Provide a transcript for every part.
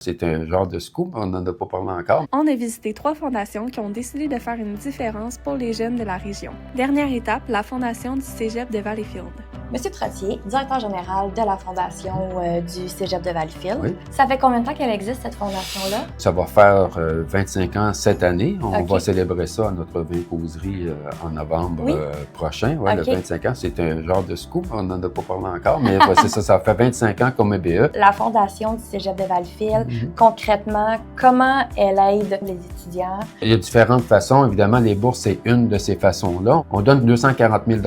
C'est un genre de scoop, on n'en a pas parlé encore. On a visité 3 fondations qui ont décidé de faire une différence pour les jeunes de la région. Dernière étape, la fondation du Cégep de Valleyfield. Monsieur Trottier, directeur général de la fondation du Cégep de Valleyfield. Oui. Ça fait combien de temps qu'elle existe, cette fondation-là? Ça va faire 25 ans cette année. On OK. va célébrer ça à notre causerie en novembre Oui. Prochain. Ouais, OK. Le 25 ans, c'est un genre de scoop, on n'en a pas parlé encore, mais c'est ça, ça fait 25 ans comme EBE. La fondation du Cégep de Valleyfield, concrètement, comment elle aide les étudiants? Il y a différentes façons. Évidemment, les bourses, c'est une de ces façons-là. On donne 240 000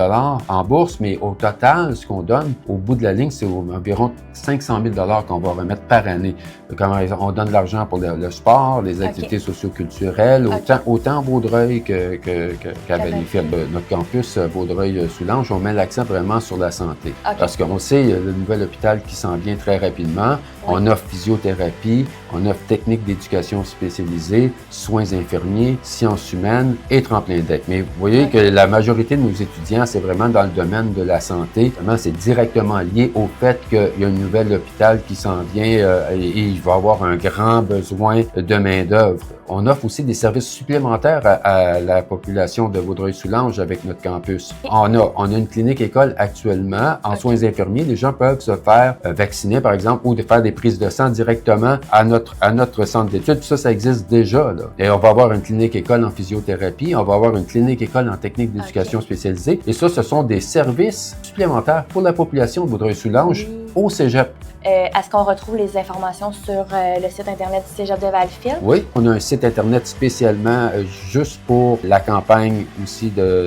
en bourse, mais au total, ce qu'on donne, au bout de la ligne, c'est environ 500 000 qu'on va remettre par année. On donne de l'argent pour le sport, les activités socio-culturelles, autant à Vaudreuil qu'à Valleyfield. Notre campus Vaudreuil-Soulanges, on met l'accent vraiment sur la santé. OK. Parce qu'on sait, il y a le nouvel hôpital qui s'en vient très rapidement. Oui. On offre physiothérapie, on offre techniques d'éducation spécialisée, soins infirmiers, sciences humaines et tremplin deck. Mais vous voyez que la majorité de nos étudiants, c'est vraiment dans le domaine de la santé. Vraiment, c'est directement lié au fait qu'il y a un nouvel hôpital qui s'en vient et il va avoir un grand besoin de main-d'œuvre. On offre aussi des services supplémentaires à la population de Vaudreuil-Soulanges avec notre campus. On a une clinique-école actuellement en soins infirmiers. Les gens peuvent se faire vacciner, par exemple, ou de faire des prises de sang directement à notre centre d'études. Puis ça existe déjà, là. Et on va avoir une clinique-école en physiothérapie. On va avoir une clinique-école en technique d'éducation spécialisée. Et ça, ce sont des services supplémentaires pour la population de Vaudreuil-Soulanges au Cégep. Est-ce qu'on retrouve les informations sur le site Internet du Cégep de Valleyfield? Oui, on a un site Internet spécialement juste pour la campagne aussi de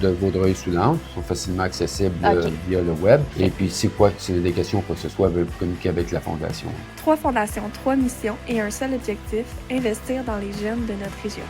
Vaudreuil-Soulanges. Ils sont facilement accessibles via le web. Et puis, si vous avez des questions ou quoi que ce soit, veuillez communiquer avec la Fondation. 3 fondations, 3 missions et un seul objectif, investir dans les jeunes de notre région.